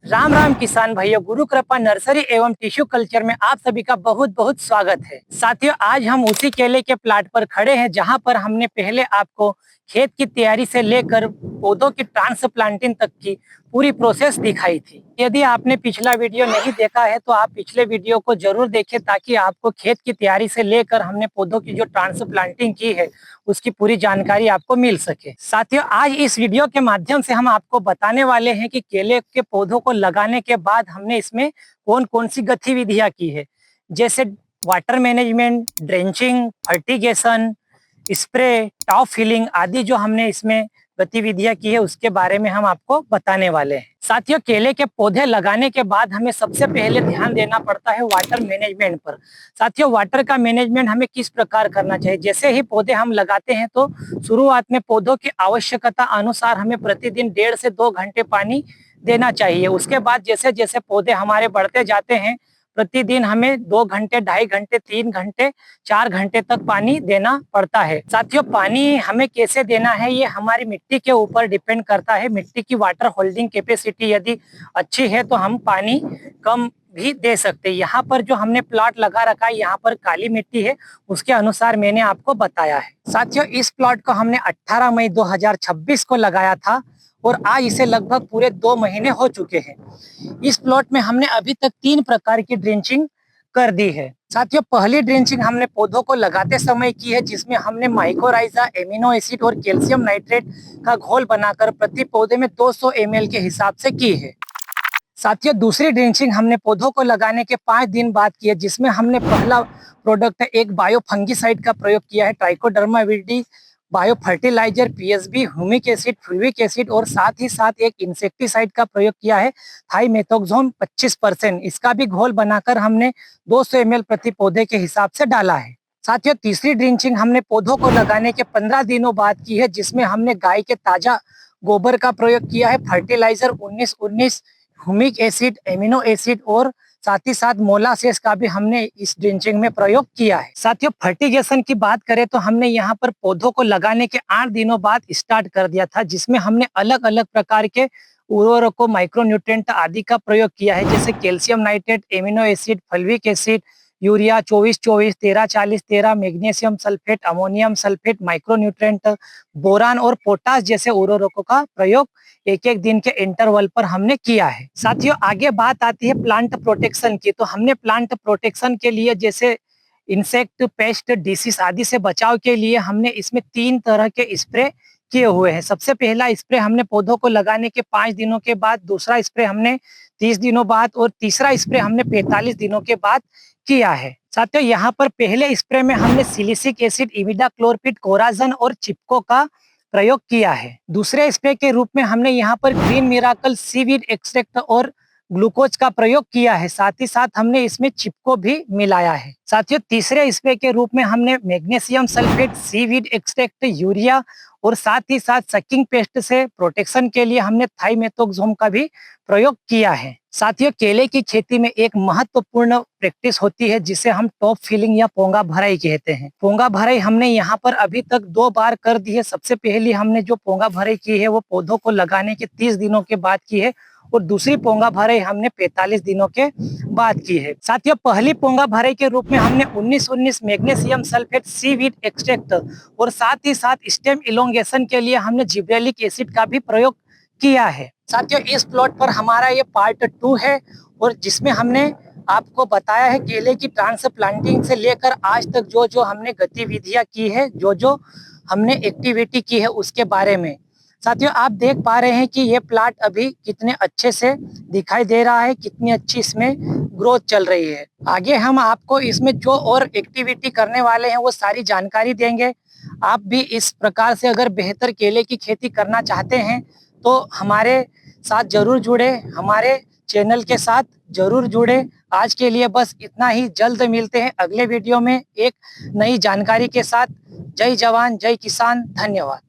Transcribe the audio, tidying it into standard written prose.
राम राम किसान भाइयों, गुरु कृपा नर्सरी एवं टिश्यू कल्चर में आप सभी का बहुत बहुत स्वागत है। साथियों, आज हम उसी केले के प्लाट पर खड़े हैं जहां पर हमने पहले आपको खेत की तैयारी से लेकर पौधों की ट्रांसप्लांटिंग तक की पूरी प्रोसेस दिखाई थी। यदि आपने पिछला वीडियो नहीं देखा है तो आप पिछले वीडियो को जरूर देखें ताकि आपको खेत की तैयारी से लेकर हमने पौधों की जो ट्रांसप्लांटिंग की है उसकी पूरी जानकारी आपको मिल सके। साथियों, आज इस वीडियो के माध्यम से हम आपको बताने वाले हैं कि केले के पौधों को लगाने के बाद हमने इसमें कौन कौन सी गतिविधियां की है, जैसे water management, drenching, fertigation, spray, top filling आदि जो हमने इसमें गतिविधियां की है उसके बारे में हम आपको बताने वाले हैं। साथियों, केले के पौधे लगाने के बाद हमें सबसे पहले ध्यान देना पड़ता है वाटर मैनेजमेंट पर। साथियों, वाटर का मैनेजमेंट हमें किस प्रकार करना चाहिए। जैसे ही पौधे हम लगाते हैं तो शुरुआत में पौधों की आवश्यकता अनुसार हमें प्रतिदिन 1.5 से 2 घंटे पानी देना चाहिए। उसके बाद जैसे जैसे पौधे हमारे बढ़ते जाते हैं प्रतिदिन हमें 2 घंटे, 2.5 घंटे, 3 घंटे, 4 घंटे तक पानी देना पड़ता है। साथियों, पानी हमें कैसे देना है ये हमारी मिट्टी के ऊपर डिपेंड करता है। मिट्टी की वाटर होल्डिंग कैपेसिटी यदि अच्छी है तो हम पानी कम भी दे सकते हैं। यहाँ पर जो हमने प्लॉट लगा रखा है, यहाँ पर काली मिट्टी है, उसके अनुसार मैंने आपको बताया है। साथियों, इस प्लॉट को हमने 18 मई 2026 को लगाया था और आज इसे लगभग पूरे 2 महीने हो चुके हैं। इस प्लॉट में हमने अभी तक 3 प्रकार की ड्रेंचिंग कर दी है। साथियों, पहली ड्रेंचिंग हमने पौधों को लगाते समय की है, जिसमें हमने माइकोराइजा, एमिनो एसिड और कैल्शियम नाइट्रेट का घोल बनाकर प्रति पौधे में 200 ml के हिसाब से की है। साथियों, दूसरी ड्रेंचिंग हमने पौधों को लगाने के 5 दिन बाद की है, जिसमें हमने पहला प्रोडक्ट एक बायो फंगिसाइड का प्रयोग किया है, trichoderma viride, bio fertilizer, PSB, humic acid, fulvic acid और साथ ही साथ एक इंसेक्टिसाइड का प्रयोग किया है, थाइमेथोक्सोम 25%। इसका भी घोल बनाकर हमने 200 ml प्रति पौधे के हिसाब से डाला है। साथियों, तीसरी ड्रेंचिंग हमने पौधों को लगाने के 15 दिनों बाद की है, जिसमें हमने गाय के ताजा गोबर का प्रयोग किया है, fertiliser 19-19, humic acid, amino acid और साथ ही साथ मोलासेस का भी हमने इस ड्रेंचिंग में प्रयोग किया है। साथियों, फर्टिगेशन की बात करें तो हमने यहाँ पर पौधों को लगाने के 8 दिनों बाद स्टार्ट कर दिया था, जिसमें हमने अलग अलग प्रकार के उर्वरकों, माइक्रोन्यूट्रिएंट आदि का प्रयोग किया है, जैसे calcium nitrate, amino acid, fulvic acid, urea 24-24, 13-40-13, magnesium sulphate, ammonium sulphate, micronutrient, boron और पोटास जैसे उर्वरकों का प्रयोग एक एक दिन के इंटरवल पर हमने किया है। साथियों, आगे बात आती है प्लांट प्रोटेक्शन की। तो हमने प्लांट प्रोटेक्शन के लिए जैसे इंसेक्ट, पेस्ट, डिसीज आदि से बचाव के लिए हमने इसमें 3 तरह के स्प्रे किए हुए हैं। सबसे पहला स्प्रे हमने पौधों को लगाने के 5 दिनों के बाद, दूसरा स्प्रे हमने 30 दिनों बाद और तीसरा स्प्रे हमने 45 दिनों के बाद किया है। साथियों, यहाँ पर पहले स्प्रे में हमने सिलिसिक एसिड, इमिडाक्लोरपिड, कोराजन और चिपको का प्रयोग किया है। दूसरे स्प्रे के रूप में हमने यहाँ पर ग्रीन मिराकल, सीवीड एक्सट्रैक्ट और ग्लूकोज का प्रयोग किया है। साथ ही साथ हमने इसमें चिपको भी मिलाया है। साथियों, तीसरे स्प्रे के रूप में हमने magnesium sulphate, seaweed extract, urea और साथ ही साथ सकिंग पेस्ट से प्रोटेक्शन के लिए हमने थाइमेथोक्सोम का भी प्रयोग किया है। साथियों, केले की खेती में एक महत्वपूर्ण प्रैक्टिस होती है जिसे हम टॉप फिलिंग या पोंगा भराई कहते हैं। पोंगा भराई हमने यहाँ पर अभी तक 2 बार कर दी है। सबसे पहली हमने जो पोंगा भराई की है वो पौधों को लगाने के 30 दिनों के बाद की है और दूसरी पोंगा भराई हमने 45 दिनों के बाद की है। साथियों, पहली पोंगा भराई के रूप में हमने 19-19 मैग्नीशियम सल्फेट, सीवीड एक्सट्रैक्ट और साथ ही साथ स्टेम इलोंगेशन के लिए हमने जिब्रेलिक एसिड का भी प्रयोग किया है। साथियों, इस प्लॉट पर हमारा ये पार्ट 2 है और जिसमें हमने आपको बताया है केले की ट्रांसप्लांटिंग से लेकर आज तक जो जो हमने गतिविधियां की है, जो जो हमने एक्टिविटी की है उसके बारे में। साथियों, आप देख पा रहे हैं कि ये प्लाट अभी कितने अच्छे से दिखाई दे रहा है, कितनी अच्छी इसमें ग्रोथ चल रही है। आगे हम आपको इसमें जो और एक्टिविटी करने वाले हैं वो सारी जानकारी देंगे। आप भी इस प्रकार से अगर बेहतर केले की खेती करना चाहते हैं तो हमारे साथ जरूर जुड़े, हमारे चैनल के साथ जरूर जुड़े। आज के लिए बस इतना ही। जल्द मिलते हैं अगले वीडियो में एक नई जानकारी के साथ। जय जवान, जय किसान, धन्यवाद।